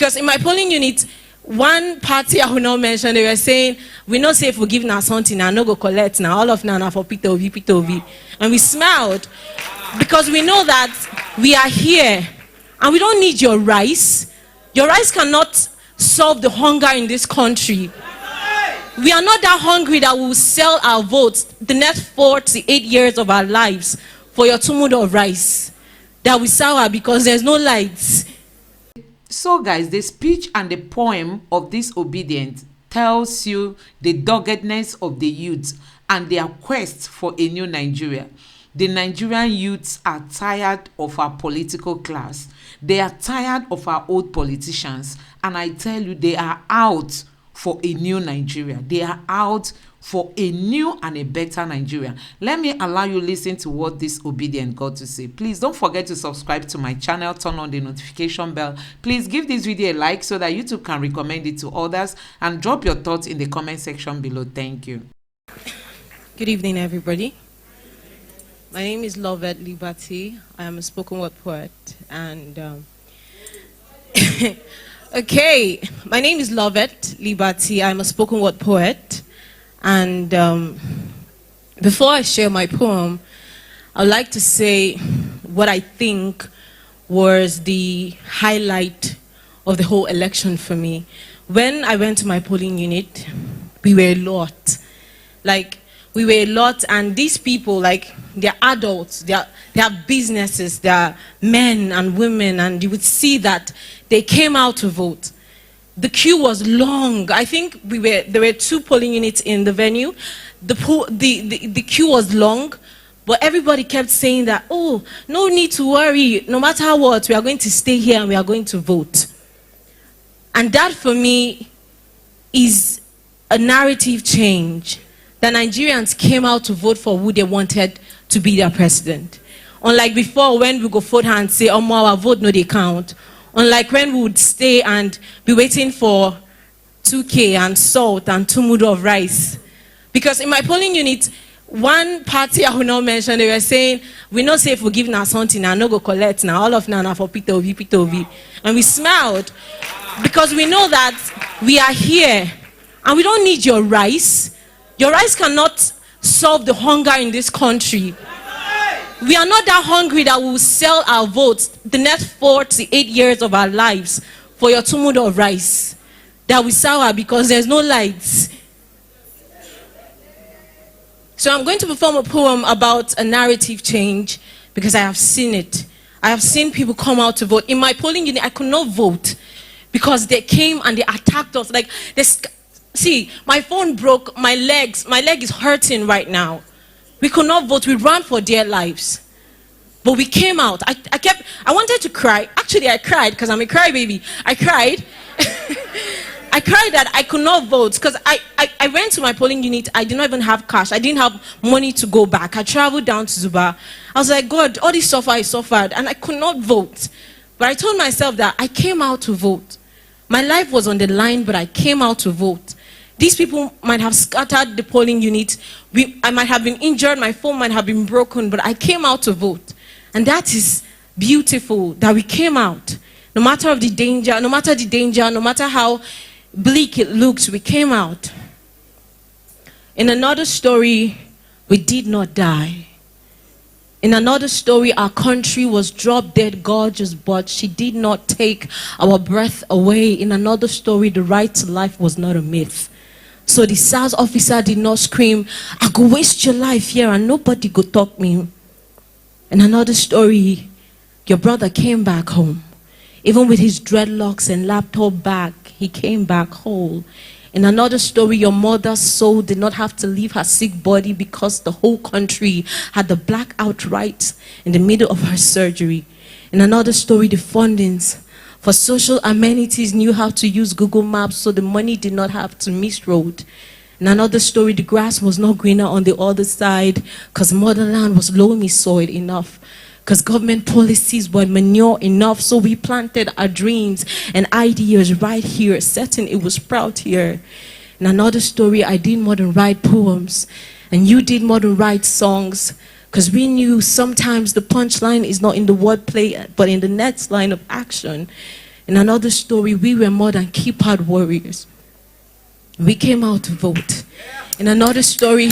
Because in my polling unit, one party I will not mention, they were saying, we not say forgiveness something and no go collect now. All of now for Peter Obi, Peter Obi. And we smiled because we know that we are here and we don't need your rice. Your rice cannot solve the hunger in this country. We are not that hungry that we will sell our votes the next 4 to 8 years of our lives for your tumudo of rice that we sour because there's no lights. So guys, the speech and the poem of this Obidient tells you the doggedness of the youth and their quest for a new Nigeria. The Nigerian youths are tired of our political class. They are tired of our old politicians. And I tell you, they are out for a new Nigeria. They are out for a new and a better Nigeria. Let me allow you listen to what this Obidient got to say. Please don't forget to subscribe to my channel, turn on the notification bell. Please give this video a like so that YouTube can recommend it to others, and drop your thoughts in the comment section below. Thank you. Good evening, everybody. My name is Lovett Liberty. I am a spoken word poet, and okay, my name is Lovett Liberty. I'm a spoken word poet. And before I share my poem, I would like to say what I think was the highlight of the whole election for me. When I went to my polling unit, we were a lot. We were a lot, and these people, they're adults, they have businesses, they're men and women, and you would see that they came out to vote. The queue was long. I think there were 2 polling units in the venue. The queue was long, but everybody kept saying that, oh, no need to worry. No matter what, we are going to stay here and we are going to vote. And that for me is a narrative change. The Nigerians came out to vote for who they wanted to be their president. Unlike before, when we go vote and say, oh, our vote no they count. Unlike when we would stay and be waiting for 2K and salt and 2 mudu of rice. Because in my polling unit, one party I will not mention, they were saying, we not say forgiveness something and no go collect now. All of now for Peter Obi, Peter Obi. And we smiled because we know that we are here and we don't need your rice. Your rice cannot solve the hunger in this country. We are not that hungry that we will sell our votes the next 4 to 8 years of our lives for your tumudo of rice that we sour because there's no lights. So I'm going to perform a poem about a narrative change because I have seen it. I have seen people come out to vote. In my polling unit, I could not vote because they came and they attacked us. See, my phone broke, my leg is hurting right now. We could not vote. We ran for dear lives. But we came out. I wanted to cry. Actually, I cried because I'm a crybaby. I cried. I cried that I could not vote because I went to my polling unit. I did not even have cash. I didn't have money to go back. I traveled down to Zuba. I was like, God, all this suffer I suffered, and I could not vote. But I told myself that I came out to vote. My life was on the line, but I came out to vote. These people might have scattered the polling unit. I might have been injured. My phone might have been broken, but I came out to vote. And that is beautiful that we came out. No matter the danger, no matter how bleak it looks, we came out. In another story, we did not die. In another story, our country was drop dead gorgeous, but she did not take our breath away. In another story, the right to life was not a myth. So the SARS officer did not scream, I go waste your life here and nobody go talk me. In another story, your brother came back home. Even with his dreadlocks and laptop bag, he came back whole. In another story, your mother's soul did not have to leave her sick body because the whole country had the blackout right in the middle of her surgery. In another story, the fundings for social amenities knew how to use Google Maps so the money did not have to miss road. In another story, the grass was not greener on the other side because motherland was loamy soil enough. Because government policies were manure enough, so we planted our dreams and ideas right here, certain it was proud here. In another story, I did more than write poems, and you did more than write songs, because we knew sometimes the punchline is not in the wordplay, but in the next line of action. In another story, we were more than keypad warriors. We came out to vote. In another story,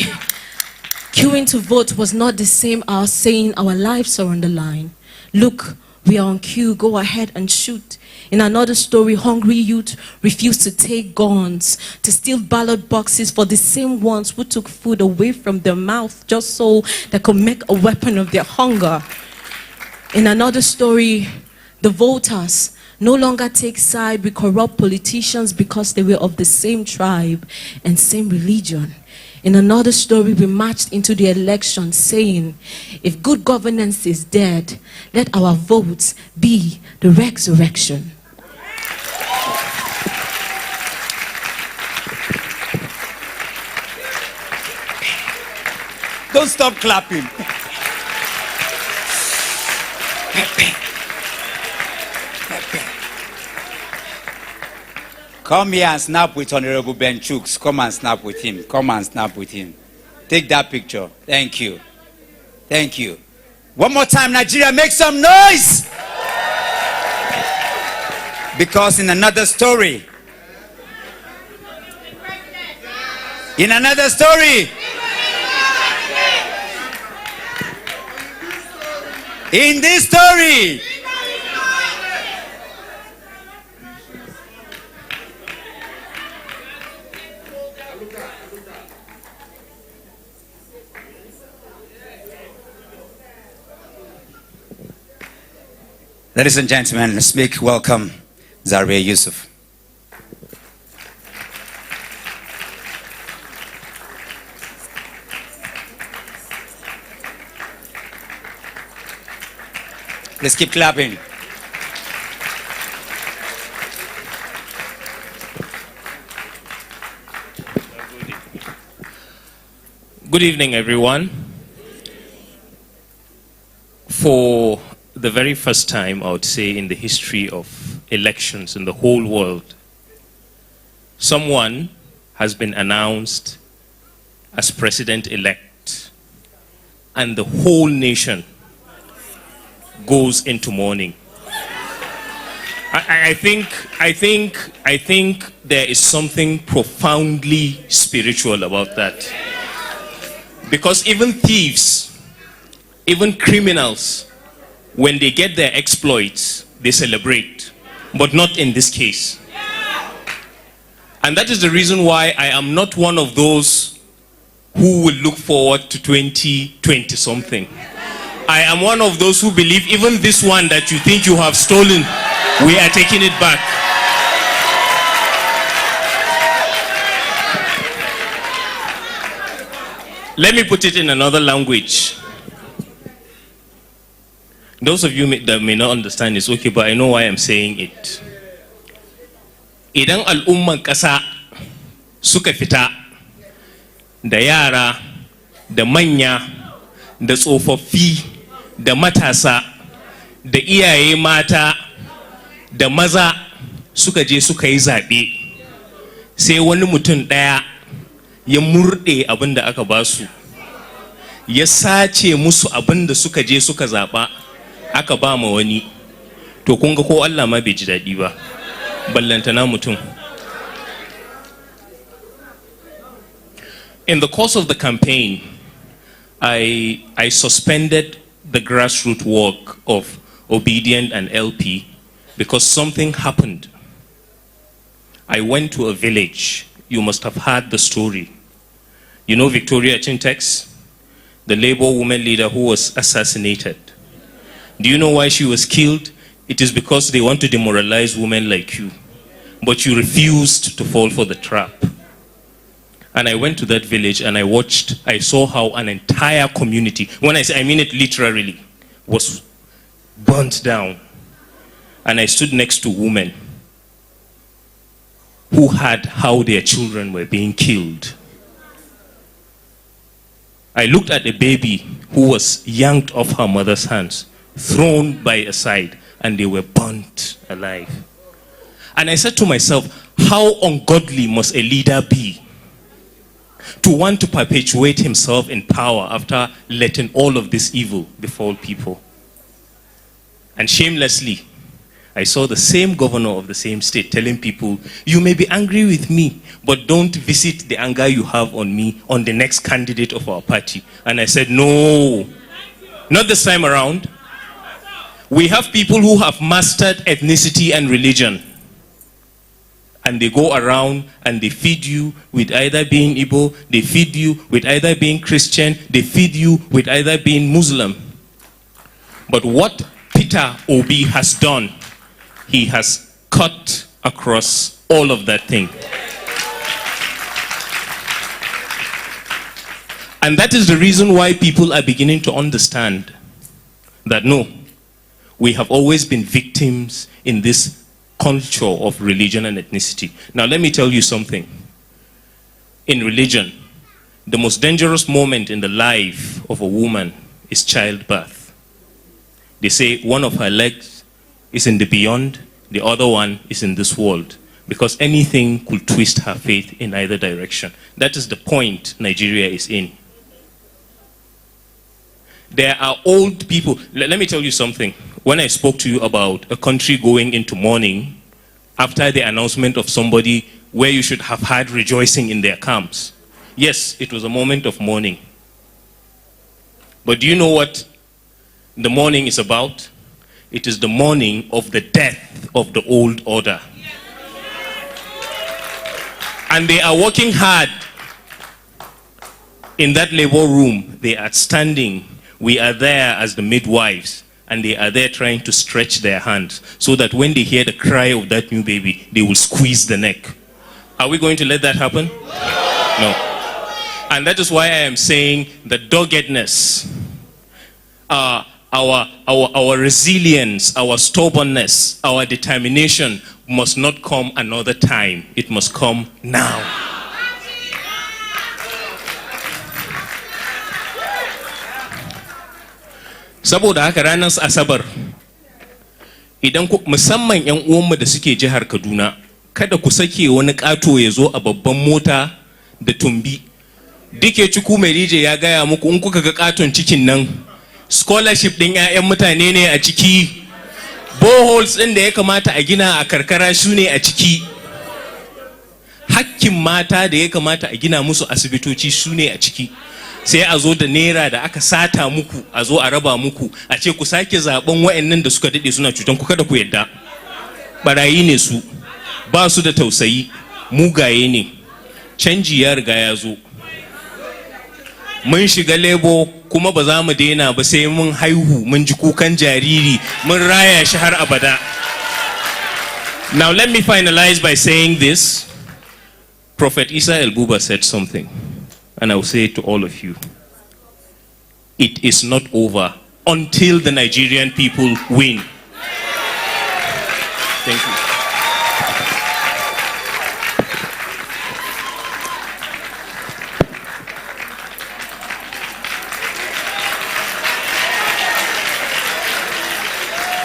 queuing to vote was not the same as saying our lives are on the line. Look, we are on queue, go ahead and shoot. In another story, hungry youth refused to take guns, to steal ballot boxes for the same ones who took food away from their mouth just so they could make a weapon of their hunger. In another story, the voters no longer take side with corrupt politicians because they were of the same tribe and same religion. In another story, we marched into the election saying, if good governance is dead, let our votes be the resurrection. Don't stop clapping. Come here and snap with Honorable Ben Chooks. Come and snap with him. Come and snap with him. Take that picture. Thank you. Thank you. One more time, Nigeria, make some noise. Because in another story, in this story, ladies and gentlemen, let's make welcome Zaria Yusuf. Let's keep clapping. Good evening, everyone. For the very first time, I would say, in the history of elections in the whole world, someone has been announced as president-elect, and the whole nation goes into mourning. I think there is something profoundly spiritual about that. Because even thieves, even criminals, when they get their exploits, they celebrate, but not in this case. And that is the reason why I am not one of those who will look forward to 2020 something. I am one of those who believe even this one that you think you have stolen, we are taking it back. Let me put it in another language. Those of you that may not understand it's okay, but I know why I'm saying it. Idan al'umman ƙasa suka fita da yara, da manya, da tsofaffi, da matasa, da iyaye mata, da maza suka je suka yi zaɓe, sai wani mutum ɗaya ya murɗe abin da aka ba su, ya sace musu abin da suka je suka zaɓa aka ba ma wani, to kun ga ko Allah ma bai ji daɗi ba, ballantana mutum. In the course of the campaign, I suspended the grassroots work of Obidient and LP because something happened. I went to a village. You must have heard the story. You know Victoria Chintex, the Labour woman leader who was assassinated. Do you know why she was killed? It is because they want to demoralize women like you. But you refused to fall for the trap. And I went to that village and I saw how an entire community, when I say, I mean it literally, was burnt down. And I stood next to women who had how their children were being killed. I looked at a baby who was yanked off her mother's hands, thrown by a side, and they were burnt alive. And I said to myself, how ungodly must a leader be to want to perpetuate himself in power after letting all of this evil befall people? And shamelessly, I saw the same governor of the same state telling people, you may be angry with me, but don't visit the anger you have on me on the next candidate of our party. And I said, no, not this time around. We have people who have mastered ethnicity and religion. And they go around and they feed you with either being Igbo, they feed you with either being Christian, they feed you with either being Muslim. But what Peter Obi has done, he has cut across all of that thing. And that is the reason why people are beginning to understand that no, we have always been victims in this culture of religion and ethnicity. Now let me tell you something. In religion, the most dangerous moment in the life of a woman is childbirth. They say one of her legs is in the beyond, the other one is in this world, because anything could twist her faith in either direction. That is the point Nigeria is in. There are old people. Let me tell you something. When I spoke to you about a country going into mourning after the announcement of somebody where you should have had rejoicing in their camps, yes, it was a moment of mourning. But do you know what the mourning is about? It is the mourning of the death of the old order. And they are working hard in that labor room. They are standing. We are there as the midwives, and they are there trying to stretch their hands so that when they hear the cry of that new baby, they will squeeze the neck. Are we going to let that happen? No. And that is why I am saying the doggedness, our resilience, our stubbornness, our determination must not come another time. It must come now. Saboda haka ranar Asabar, idan musamman 'yan uwanmu da suke jihar Kaduna, kada ku sake wani ƙato ya zo a babban mota da tumbi. Dike Ciku mai rije ya gaya muku in kuka ga ƙaton cikin nan, scholarship ɗin 'ya'yan mutane ne a ciki, boreholes ɗin da ya kamata a gina a karkara su ne a ciki, hakkin mata da ya kamata a gina musu asibitoci su ne a ciki. Sai a zo da naira da aka sata muku a zo a raba muku a ce ku sake zaben wa'annan da suka dade suna cutan ku, kada ku yadda. Barayi ne su, ba su da tausayi, mugaye ne. Canji ya riga ya zo. Mun shiga lebo kuma ba za mu daina ba sai mun haihu, mun ji kukan jariri, mun raya shi har abada. Now let me finalize by saying this. Prophet Isa El-Buba said something. And I will say it to all of you. It is not over until the Nigerian people win. Thank you.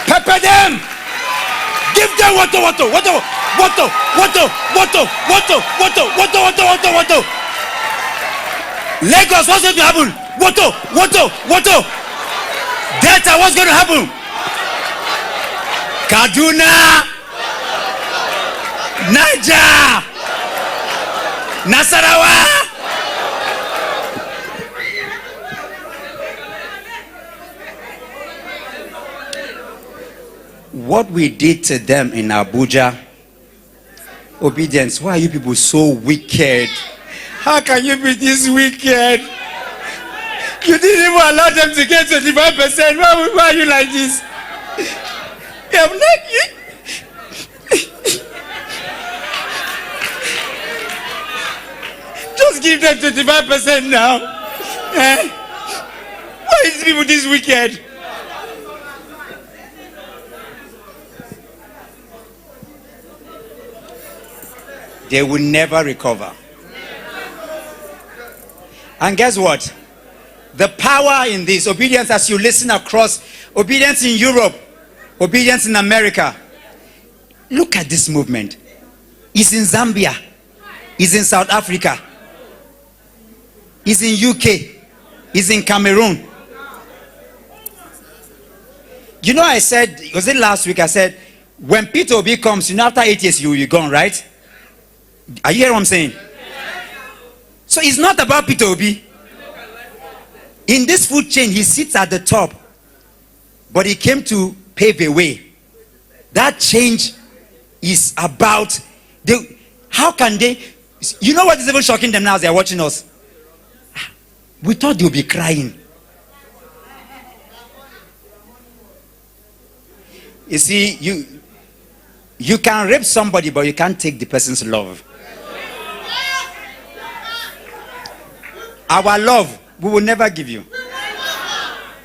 Pepper them! Give them water. Lagos, what's going to happen? Water. Delta, what's going to happen? Kaduna, Niger, Nasarawa. What we did to them in Abuja, Obedience, why are you people so wicked? How can you be this wicked? You didn't even allow them to get 25%. Why are you like this? I'm like you. Just give them 25% now. Why are these people this wicked? They will never recover. And guess what? The power in this obedience, as you listen across, obedience in Europe, obedience in America. Look at this movement. It's in Zambia. It's in South Africa. It's in UK. It's in Cameroon. You know, I said, was it last week? I said, When Peter Obi comes, after 8 years, you're gone, right? Are you hearing what I'm saying? So it's not about Peter Obi. In this food chain, he sits at the top. But he came to pave a way. That change is about how can they, you know what is even shocking them now as they're watching us? We thought they would be crying. You see, you can rape somebody, but you can't take the person's love. Our love, we will never give you.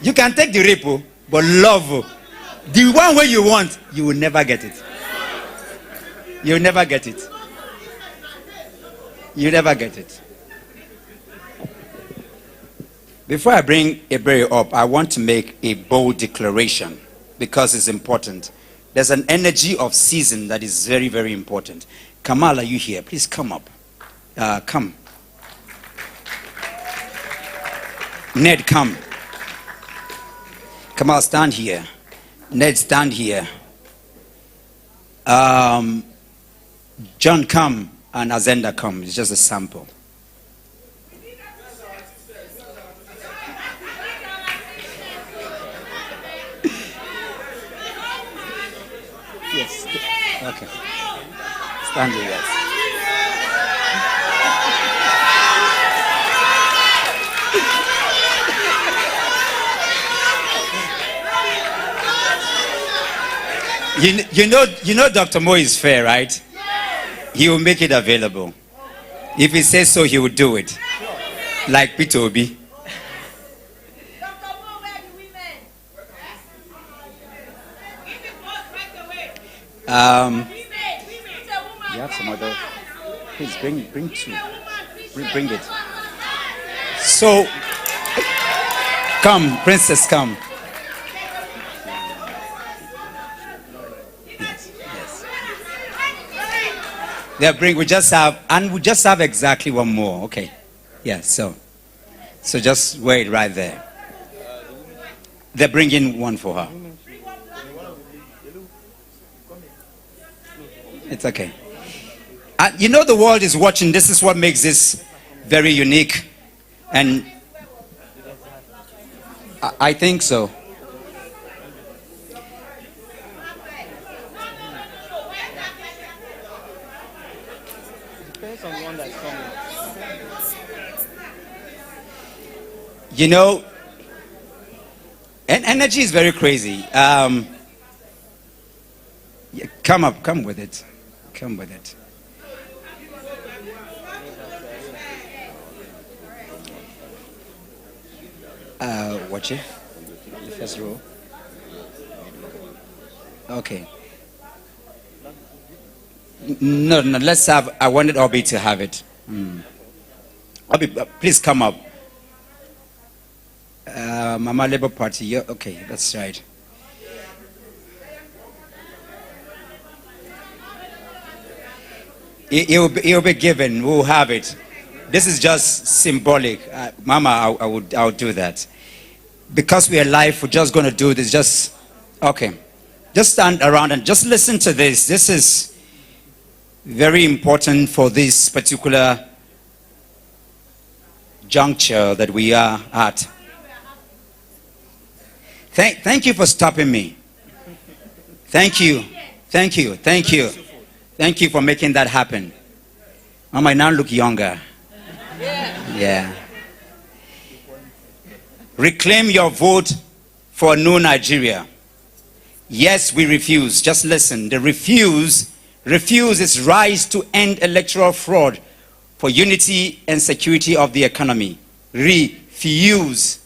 You can take the rape, but love, the one way you want, you will never get it. You'll never get it. You'll never get it. Before I bring Ebere up, I want to make a bold declaration because it's important. There's an energy of season that is very, very important. Kamal, are you here? Please come up. Come. Ned, come. Kamal, stand here. Ned, stand here. John, come. And Azenda, come. It's just a sample. Yes. Okay. Stand here, yes. You know Dr. Mo is fair, right? He will make it available. If he says so, he will do it. Like Peter Obi. You have some other. Please bring two. Bring it. So, come, princess, come. Yeah, we just have exactly one more. Okay. Yeah, so just wait right there. They're bringing one for her. It's okay. You know the world is watching. This is what makes this very unique. And I think so. You know, and energy is very crazy. Yeah, come with it. Come with it. Watch it. The first row. Okay. No, let's have, I wanted Obi to have it. Obi, please come up. Mama Labour Party, yeah, okay, that's right. It will be given, we'll have it. This is just symbolic. Mama, I'll do that. Because we are live, we're just going to do this. Just, okay. Just stand around and just listen to this. This is very important for this particular juncture that we are at. Thank you for stopping me. Thank you. Thank you. Thank you. Thank you for making that happen. Mama, I now look younger. Yeah. Reclaim your vote for a new Nigeria. Yes, we refuse. Just listen. The refuse is rise to end electoral fraud for unity and security of the economy. Refuse.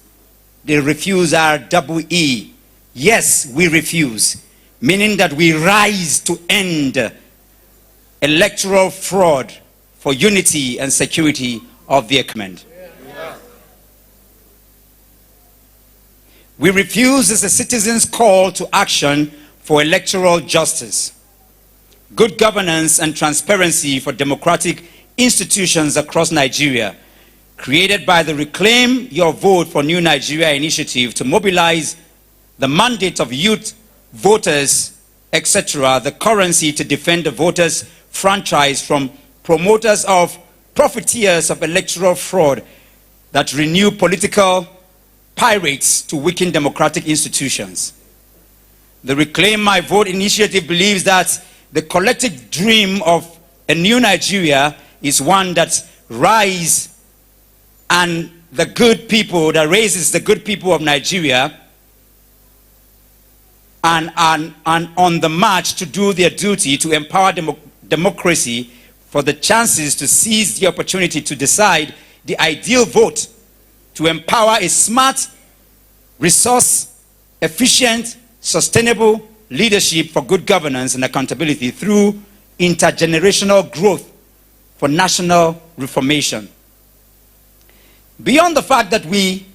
The refuse are double E. Yes, we refuse. Meaning that we rise to end electoral fraud for unity and security of the economy. We refuse as a citizen's call to action for electoral justice, good governance and transparency for democratic institutions across Nigeria, created by the Reclaim Your Vote for New Nigeria initiative to mobilize the mandate of youth voters etc., the currency to defend the voters' franchise from promoters of profiteers of electoral fraud that renew political pirates to weaken democratic institutions. The Reclaim My Vote initiative believes that the collective dream of a new Nigeria is one that raises the good people of Nigeria and on the march to do their duty to empower democracy for the chances to seize the opportunity to decide the ideal vote to empower a smart, resource-efficient, sustainable leadership for good governance and accountability through intergenerational growth for national reformation. Beyond the fact that we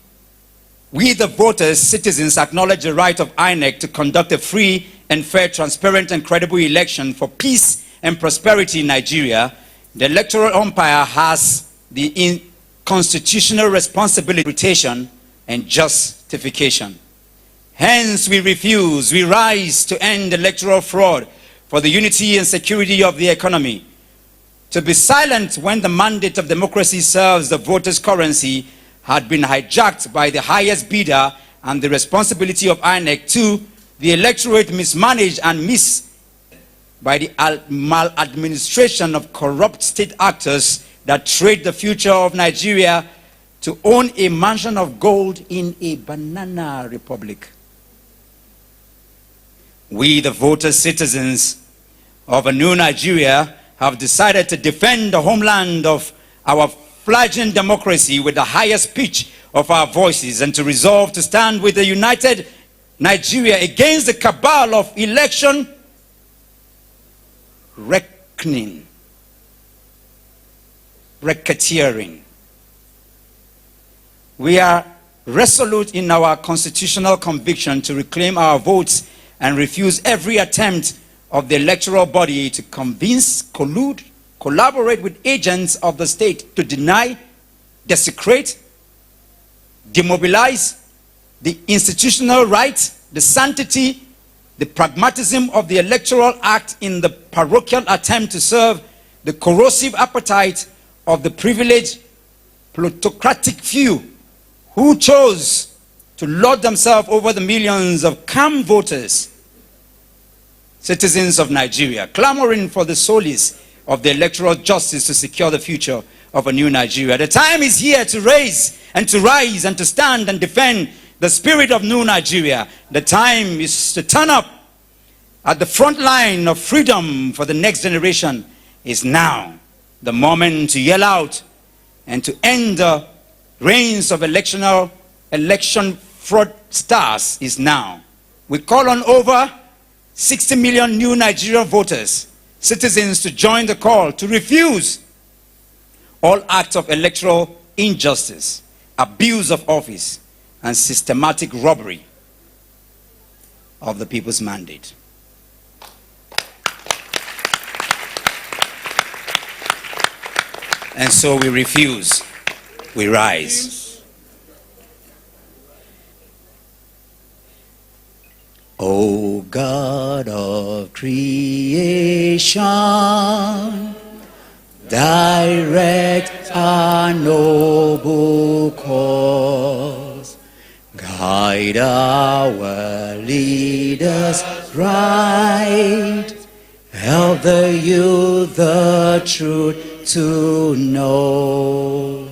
the voters, citizens, acknowledge the right of INEC to conduct a free and fair, transparent and credible election for peace and prosperity in Nigeria, the electoral umpire has the constitutional responsibility, interpretation and justification. Hence, we rise to end electoral fraud for the unity and security of the economy. To be silent when the mandate of democracy serves the voters' currency had been hijacked by the highest bidder, and the responsibility of INEC to the electorate mismanaged and by the maladministration of corrupt state actors that trade the future of Nigeria to own a mansion of gold in a banana republic. We, the voters, citizens of a new Nigeria, have decided to defend the homeland of our fledgling democracy with the highest pitch of our voices, and to resolve to stand with a united Nigeria against the cabal of election racketeering. We are resolute in our constitutional conviction to reclaim our votes and refuse every attempt of the electoral body to convince, collude, collaborate with agents of the state to deny, desecrate, demobilize the institutional right, the sanctity, the pragmatism of the Electoral Act in the parochial attempt to serve the corrosive appetite of the privileged plutocratic few who chose to lord themselves over the millions of calm voters, citizens of Nigeria, clamoring for the solace of the electoral justice to secure the future of a new Nigeria. The time is here to rise and to stand and defend the spirit of new Nigeria. The time is to turn up at the front line of freedom for the next generation is now. The moment to yell out and to end the reigns of election fraudsters is now. We call on over 60 million new Nigerian voters, citizens, to join the call to refuse all acts of electoral injustice, abuse of office, and systematic robbery of the people's mandate. And so we refuse, we rise. O God of creation, direct our noble cause, guide our leaders right, help the youth the truth to know,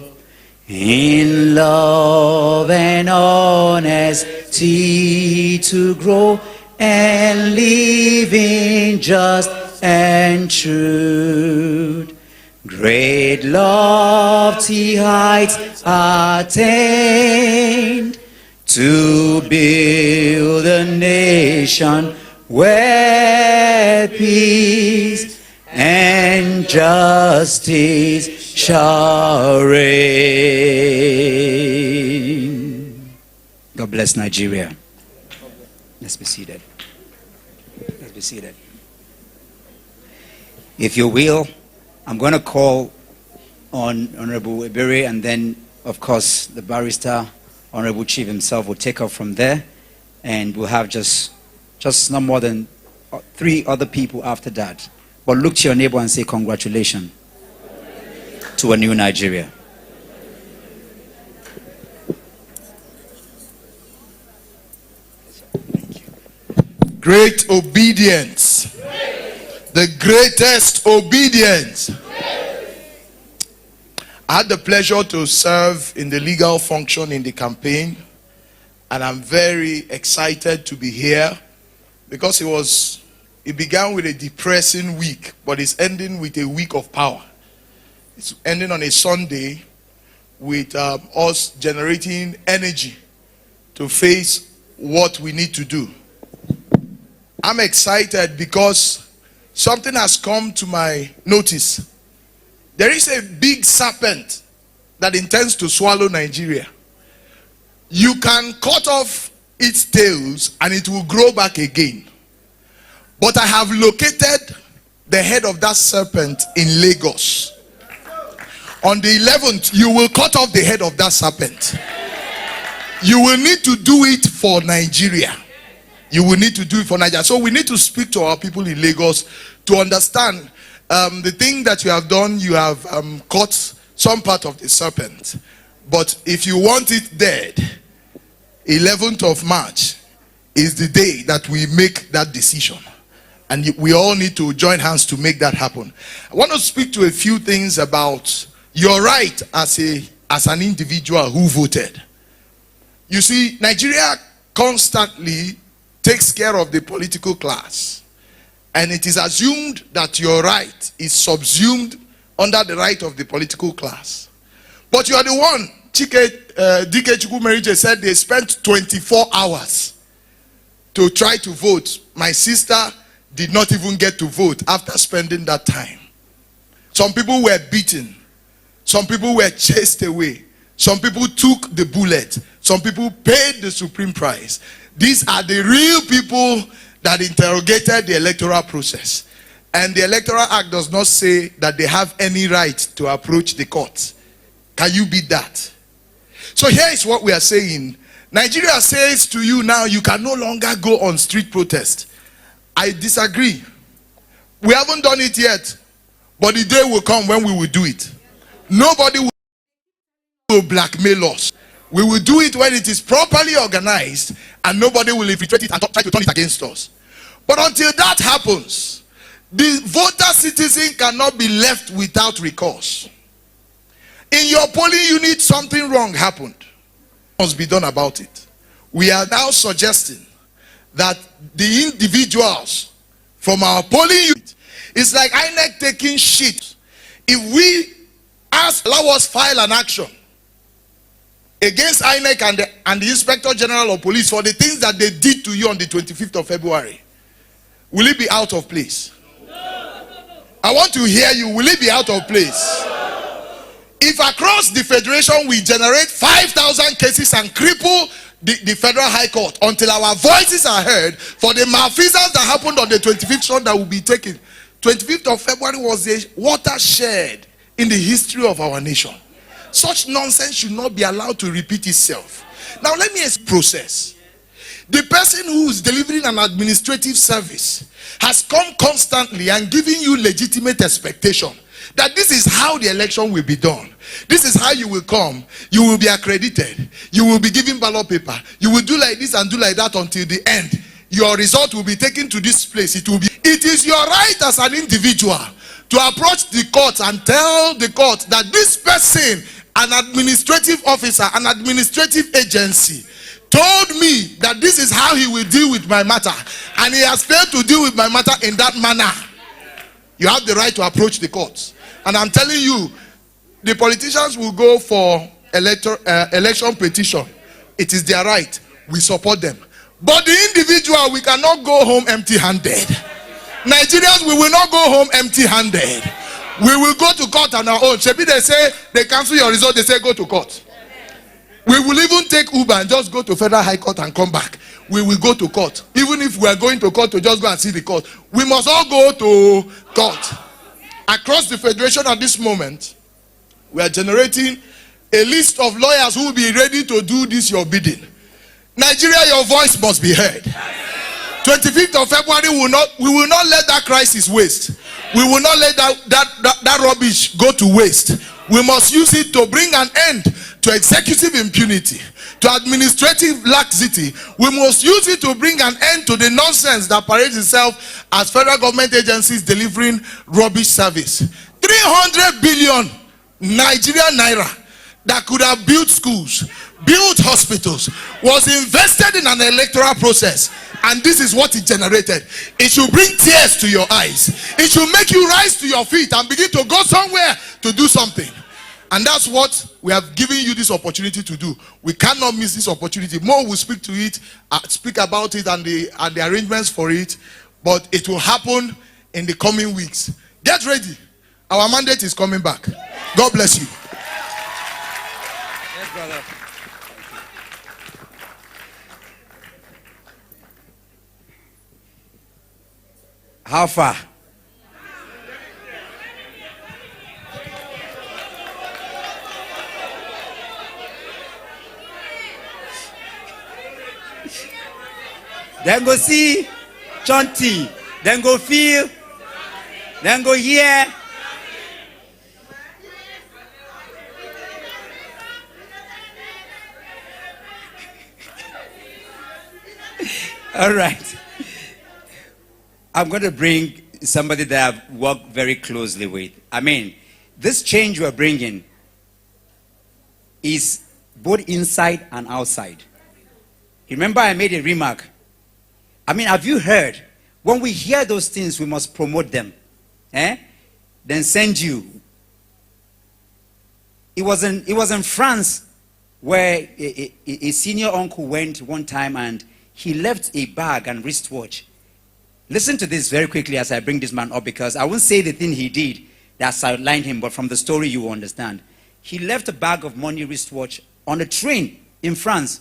in love and honesty to grow, and live in just and truth. Great lofty heights attained, to build a nation where peace and justice shall reign. God bless Nigeria. Let's be seated. Let's be seated. If you will, I'm going to call on Honorable Ebere, and then, of course, the barrister, Honorable Chief himself, will take off from there, and we'll have just no more than 3 other people after that. But look to your neighbor and say congratulations to a new Nigeria. Great obedience. The greatest obedience. I had the pleasure to serve in the legal function in the campaign, and I'm very excited to be here because it began with a depressing week, but it's ending with a week of power. It's ending on a Sunday with us generating energy to face what we need to do. I'm excited because something has come to my notice. There is a big serpent that intends to swallow Nigeria. You can cut off its tails and it will grow back again. But I have located the head of that serpent in Lagos. On the 11th, you will cut off the head of that serpent. You will need to do it for Nigeria. You will need to do it for Nigeria. So we need to speak to our people in Lagos to understand the thing that you have done. You have cut some part of the serpent. But if you want it dead, 11th of March is the day that we make that decision. And we all need to join hands to make that happen. I want to speak to a few things about your right as an individual who voted. You see, Nigeria constantly takes care of the political class. And it is assumed that your right is subsumed under the right of the political class. But you are the one. D.K. Chukwumerije said they spent 24 hours to try to vote. My sister did not even get to vote after spending that time. Some people were beaten. Some people were chased away. Some people took the bullet. Some people paid the supreme price. These are the real people that interrogated the electoral process. And the Electoral Act does not say that they have any right to approach the court. Can you beat that? So here is what we are saying. Nigeria says to you now, you can no longer go on street protest. I disagree. We haven't done it yet, but the day will come when we will do it. Nobody will blackmail us. We will do it when it is properly organized, and nobody will infiltrate it and try to turn it against us. But until that happens, the voter citizen cannot be left without recourse. In your polling unit, something wrong happened. Must be done about it. We are now suggesting that the individuals from our polling unit, it's like INEC taking shit. If we allow us file an action against INEC and the Inspector General of Police for the things that they did to you on the 25th of February, will it be out of place? I want to hear you. Will it be out of place? If across the federation we generate 5,000 cases and cripple the Federal High Court until our voices are heard for the malfeasance that happened on the 25th that will be taken. 25th of February was a watershed in the history of our nation. Such nonsense should not be allowed to repeat itself. Now let me explain the process. The person who is delivering an administrative service has come constantly and giving you legitimate expectation that this is how the election will be done. This is how you will come. You will be accredited. You will be given ballot paper. You will do like this and do like that until the end. Your result will be taken to this place. It is your right as an individual to approach the court and tell the court that this person, an administrative officer, an administrative agency, told me that this is how he will deal with my matter, and he has failed to deal with my matter in that manner. You have the right to approach the courts. And I'm telling you, the politicians will go for election petition. It is their right. We support them. But the individual, we cannot go home empty-handed. Nigerians, we will not go home empty-handed. We will go to court on our own. Shebi, they say they cancel your result, they say go to court. We will even take Uber and just go to Federal High Court and come back. We will go to court. Even if we are going to court to just go and see the court, we must all go to court. Across the federation at this moment, we are generating a list of lawyers who will be ready to do this your bidding. Nigeria, your voice must be heard. 25th of February, we will not let that crisis waste. We will not let that rubbish go to waste. We must use it to bring an end to executive impunity, to administrative laxity. We must use it to bring an end to the nonsense that parades itself as federal government agencies delivering rubbish service. 300 billion Nigerian naira that could have built schools, built hospitals, was invested in an electoral process, and this is what it generated. It should bring tears to your eyes. It should make you rise to your feet and begin to go somewhere to do something. And that's what we have given you this opportunity to do. We cannot miss this opportunity. More will speak to it, speak about it and the arrangements for it, but it will happen in the coming weeks. Get ready. Our mandate is coming back. God bless you. Yes, brother. How far? Then go see Chonti. Then go feel. Then go hear. All right. I'm going to bring somebody that I've worked very closely with. I mean, this change we're bringing is both inside and outside. Remember, I made a remark. I mean, have you heard? When we hear those things, we must promote them. Then send you. It was in France where a senior uncle went one time and he left a bag and wristwatch. Listen to this very quickly as I bring this man up, because I won't say the thing he did that sidelined him, but from the story you will understand. He left a bag of money, wristwatch on a train in France.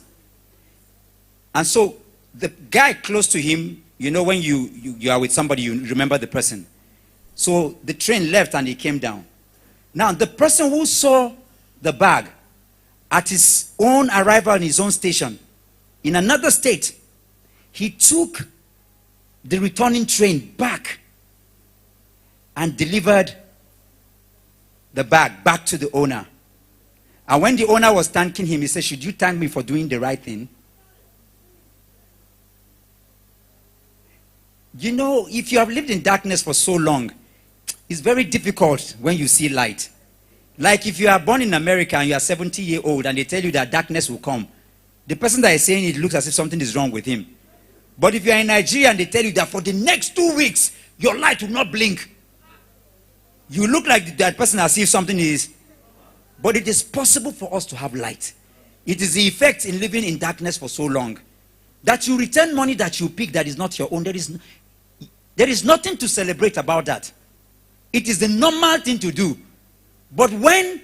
And so the guy close to him, you know, when you are with somebody, you remember the person. So the train left and he came down. Now the person who saw the bag at his own arrival in his own station in another state, he took the returning train back and delivered the bag back to the owner. And when the owner was thanking him, he said, "Should you thank me for doing the right thing?" You know, if you have lived in darkness for so long, it's very difficult when you see light. Like if you are born in America and you are 70-year-old and they tell you that darkness will come, the person that is saying it looks as if something is wrong with him. But if you are in Nigeria and they tell you that for the next 2 weeks, your light will not blink, you look like that person as if something is. But it is possible for us to have light. It is the effect in living in darkness for so long that you return money that you pick that is not your own. There is nothing to celebrate about that. It is the normal thing to do. But when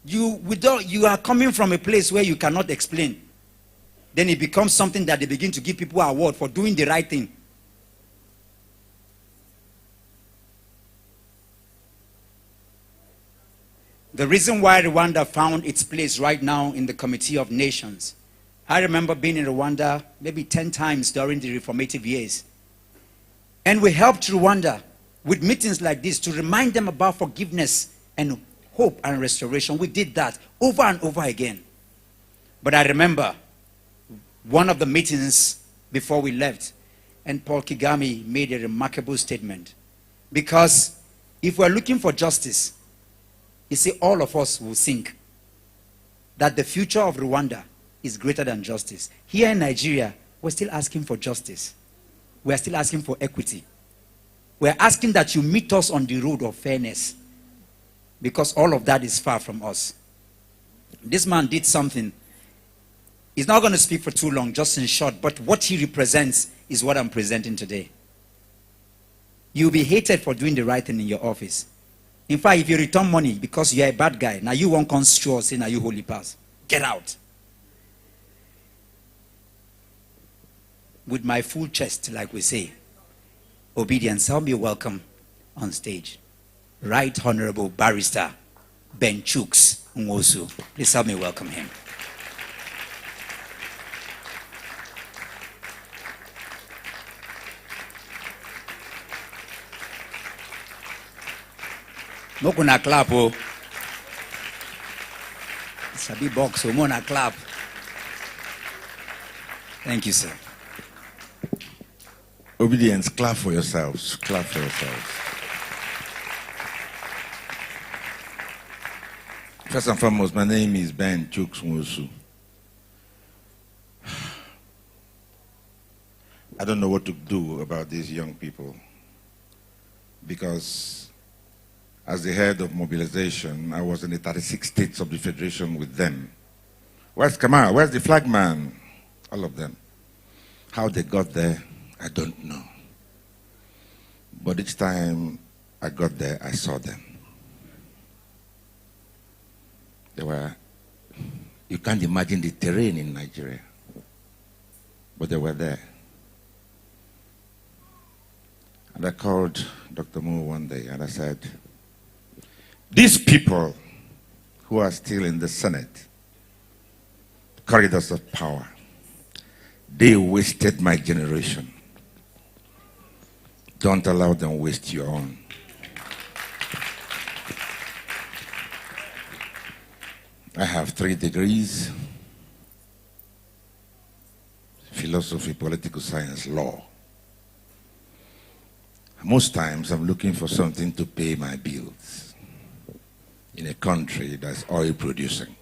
you are coming from a place where you cannot explain, then it becomes something that they begin to give people award for doing the right thing. The reason why Rwanda found its place right now in the Committee of Nations, I remember being in Rwanda maybe 10 times during the reformative years. And we helped Rwanda with meetings like this to remind them about forgiveness and hope and restoration. We did that over and over again. But I remember one of the meetings before we left, and Paul Kagame made a remarkable statement. Because if we're looking for justice, you see, all of us will think that the future of Rwanda is greater than justice. Here in Nigeria, we're still asking for justice. We're still asking for equity. We're asking that you meet us on the road of fairness, because all of that is far from us. This man did something. He's not going to speak for too long, just in short, but what he represents is what I'm presenting today. You'll be hated for doing the right thing in your office. In fact, if you return money because you're a bad guy, now you won't come sure say now you holy pass. Get out. With my full chest, like we say, Obidient, help me welcome on stage Right Honorable Barrister Ben Chuks Nwosu. Please help me welcome him. Mokuna clap, oh. It's a big box, so mona clap. Thank you, sir. Obedience, clap for yourselves. Clap for yourselves. First and foremost, my name is Ben Chuksmusu. I don't know what to do about these young people because as the head of mobilization, I was in the 36 states of the Federation with them. Where's Kamal? Where's the flag man? All of them. How they got there, I don't know. But each time I got there, I saw them. They were, you can't imagine the terrain in Nigeria, but they were there. And I called Dr. Moore one day and I said, these people who are still in the Senate, corridors of power, they wasted my generation. Don't allow them waste your own. I have 3 degrees, philosophy, political science, law. Most times I'm looking for something to pay my bills in a country that's oil producing.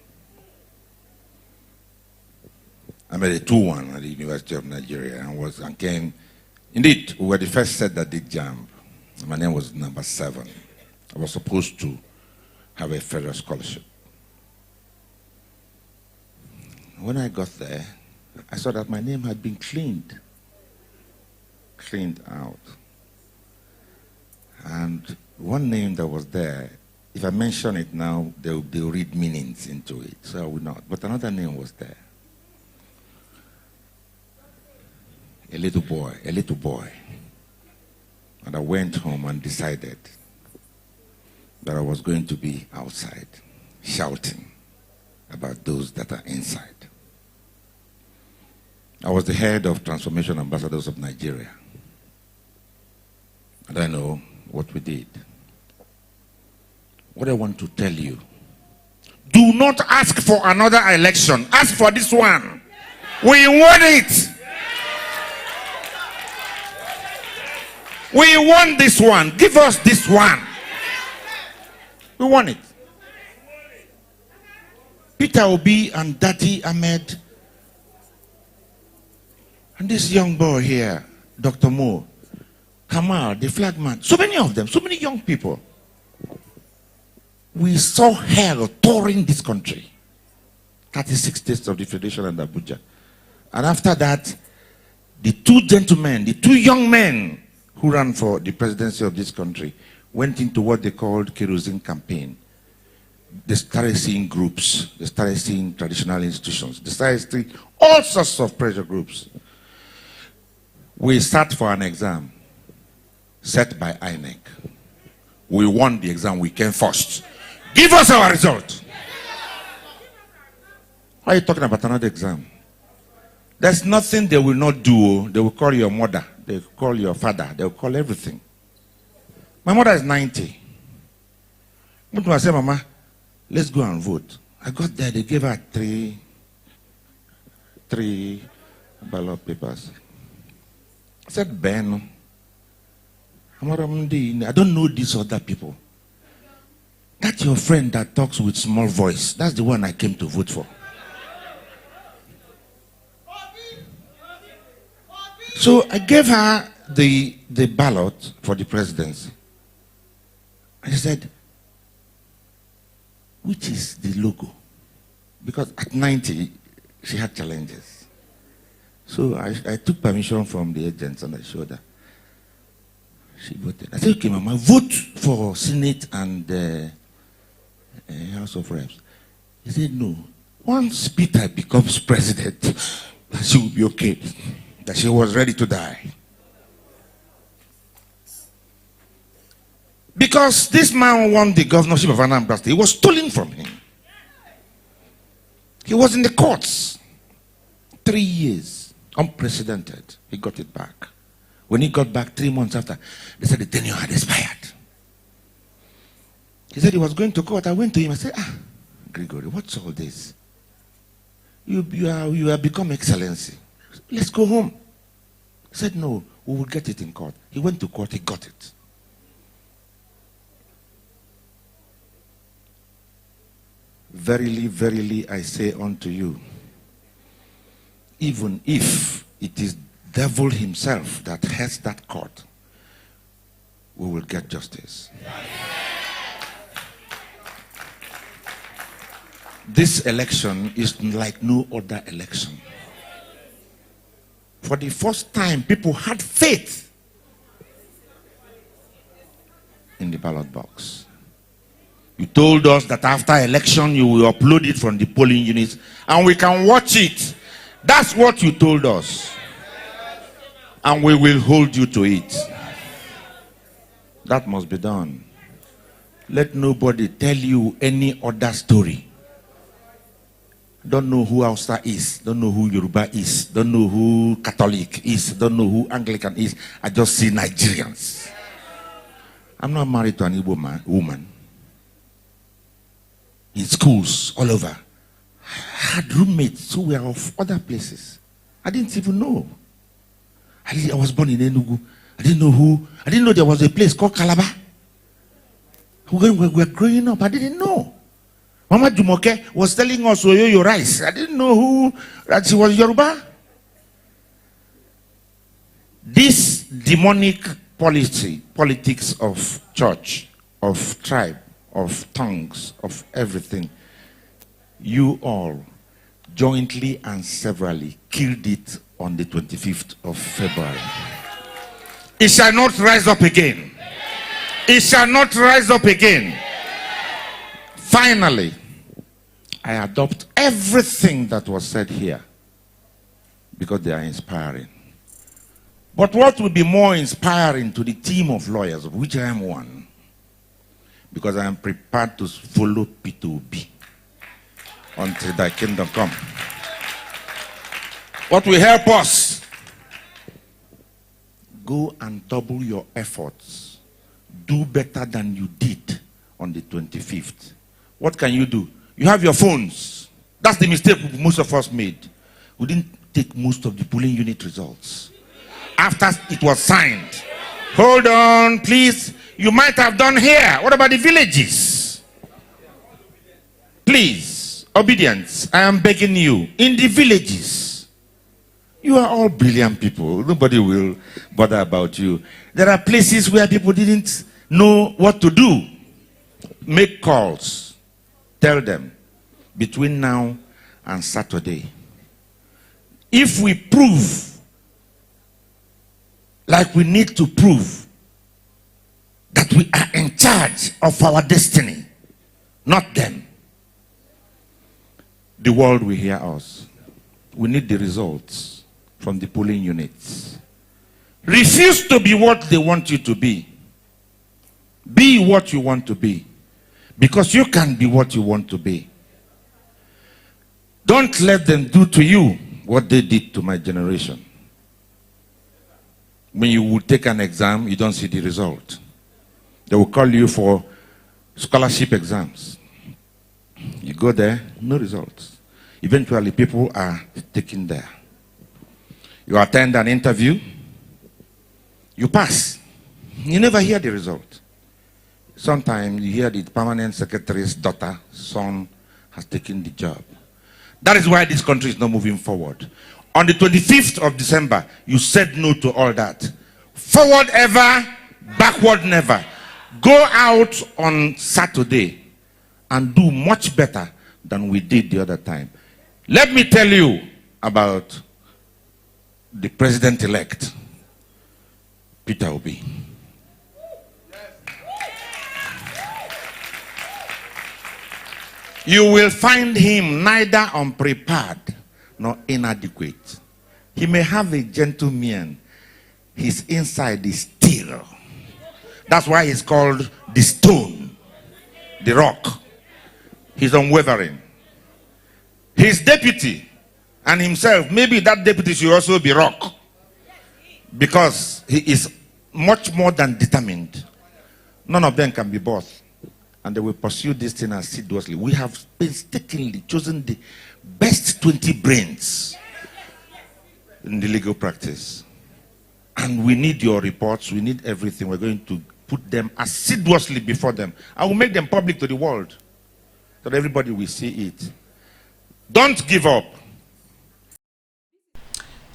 I made a 2-1 at the University of Nigeria and came. Indeed, we were the first set that did JAMB. My name was number 7. I was supposed to have a federal scholarship. When I got there, I saw that my name had been cleaned out. And one name that was there, if I mention it now, they'll read meanings into it, so I will not. But another name was there. A little boy. And I went home and decided that I was going to be outside, shouting about those that are inside. I was the head of Transformation Ambassadors of Nigeria. And I know what we did. What I want to tell you, do not ask for another election. Ask for this one. We want it. We want this one. Give us this one. We want it. Peter Obi and Daddy Ahmed and this young boy here, Dr. Moore, Kamal, the flag man, so many of them, so many young people. We saw hell touring this country. 36 states of the Federation and Abuja. And after that, the 2 gentlemen, the 2 young men who ran for the presidency of this country went into what they called kerosene campaign. They started seeing groups. They started seeing traditional institutions. They started seeing all sorts of pressure groups. We sat for an exam set by INEC. We won the exam. We came first. Give us our result. Why are you talking about another exam? There's nothing they will not do. They will call your mother. They will call your father. They will call everything. My mother is 90. I said, Mama, let's go and vote. I got there. They gave her three ballot papers. I said, Ben, I don't know these other people. That's your friend that talks with small voice. That's the one I came to vote for. So I gave her the ballot for the presidency. I said, which is the logo? Because at 90, she had challenges. So I took permission from the agents and I showed her. She voted. I said, okay, Mama, vote for Senate and House of Reps. He said, no. Once Peter becomes president, she will be okay. That she was ready to die. Because this man won the governorship of Anambra State. It was stolen from him. He was in the courts. 3 years. Unprecedented. He got it back. When he got back 3 months after, they said the tenure had expired. He said he was going to court. I went to him. I said, Gregory, what's all this? You have become excellency. Let's go home. He said, no, we will get it in court. He went to court. He got it. Verily, verily, I say unto you, even if it is devil himself that heads that court, we will get justice. This election is like no other election. For the first time, people had faith in the ballot box. You told us that after election, you will upload it from the polling units and we can watch it. That's what you told us. And we will hold you to it. That must be done. Let nobody tell you any other story. Don't know who Hausa is. Don't know who Yoruba is. Don't know who Catholic is. Don't know who Anglican is. I just see Nigerians. I'm not married to an Igbo woman. In schools all over, I had roommates who were of other places. I didn't even know. I was born in Enugu. I didn't know there was a place called Calabar. When we were growing up, I didn't know. Mama Jumoke was telling us Oyoyo rice. I didn't know that she was Yoruba. This demonic politics of church, of tribe, of tongues, of everything, you all jointly and severally killed it on the 25th of February. It shall not rise up again. It shall not rise up again. Finally, I adopt everything that was said here because they are inspiring. But what will be more inspiring to the team of lawyers, of which I am one, because I am prepared to follow Peter Obi until thy kingdom come. What will help us? Go and double your efforts. Do better than you did on the 25th. What can you do? You have your phones. That's the mistake most of us made. We didn't take most of the polling unit results. After it was signed. Hold on, please. You might have done here. What about the villages? Please, Obidient, I am begging you. In the villages, you are all brilliant people. Nobody will bother about you. There are places where people didn't know what to do. Make calls. Tell them, between now and Saturday, if we prove, like we need to prove, that we are in charge of our destiny, not them, the world will hear us. We need the results from the polling units. Refuse to be what they want you to be. Be what you want to be. Because you can be what you want to be. Don't let them do to you what they did to my generation. When you will take an exam, you don't see the result. They will call you for scholarship exams. You go there, no results. Eventually, people are taken there. You attend an interview, you pass. You never hear the result. Sometimes you hear the permanent secretary's daughter, son, has taken the job. That is why this country is not moving forward. On the 25th of December, you said no to all that. Forward ever, backward never. Go out on Saturday and do much better than we did the other time. Let me tell you about the president-elect, Peter Obi. You will find him neither unprepared nor inadequate. He may have a gentleman. His inside is steel. That's why he's called the stone, the rock. He's unwavering. His deputy and himself, maybe that deputy should also be rock. Because he is much more than determined. None of them can be both. and they will pursue this thing assiduously. We have painstakingly chosen the best 20 brains in the legal practice. And we need your reports, we need everything. We're going to put them assiduously before them. I will make them public to the world, so that everybody will see it. Don't give up.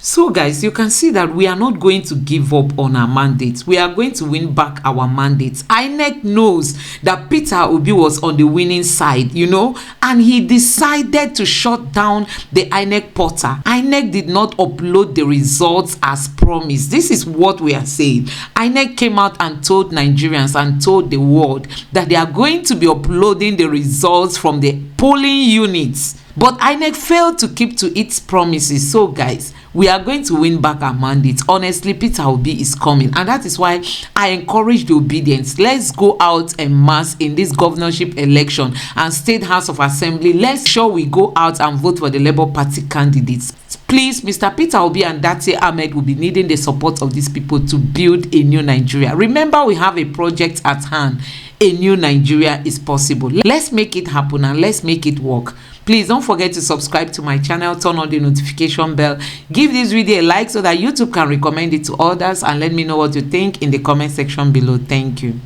So guys, you can see that we are not going to give up on our mandates. We are going to win back our mandates. INEC knows that Peter Obi was on the winning side, you know, and he decided to shut down the INEC portal. INEC did not upload the results as promised. This is what we are saying. INEC came out and told Nigerians and told the world that they are going to be uploading the results from the polling units. But INEC failed to keep to its promises. So guys, we are going to win back our mandate. Honestly, Peter Obi is coming, and that is why I encourage the obedience. Let's go out en masse in this governorship election and State House of Assembly. Let's sure we go out and vote for the Labour Party candidates. Please, Mr. Peter Obi and Dati Ahmed will be needing the support of these people to build a new Nigeria. Remember, we have a project at hand. A new Nigeria is possible. Let's make it happen and let's make it work. Please don't forget to subscribe to my channel, turn on the notification bell, give this video a like so that YouTube can recommend it to others, and let me know what you think in the comment section below. Thank you.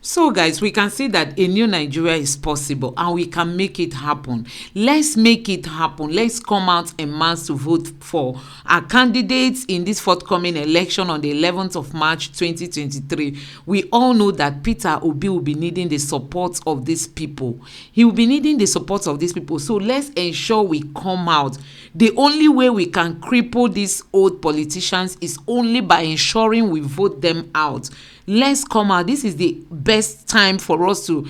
So guys, we can see that a new Nigeria is possible and we can make it happen. Let's make it happen. Let's come out en masse to vote for our candidates in this forthcoming election on the 11th of March 2023. We all know that Peter Obi will be needing the support of these people. He will be needing the support of these people. So let's ensure we come out. The only way we can cripple these old politicians is only by ensuring we vote them out. Let's come out. This is the best time for us to,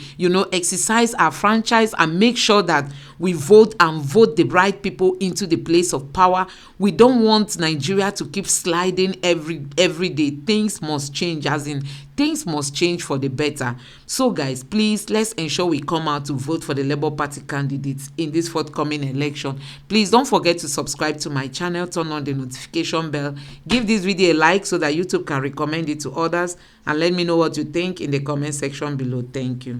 exercise our franchise and make sure that we vote and vote the right people into the place of power. We don't want Nigeria to keep sliding every day. Things must change, as in things must change for the better. So guys, please, let's ensure we come out to vote for the Labour Party candidates in this forthcoming election. Please don't forget to subscribe to my channel, turn on the notification bell, give this video a like so that YouTube can recommend it to others, and let me know what you think in the comment section below. Thank you.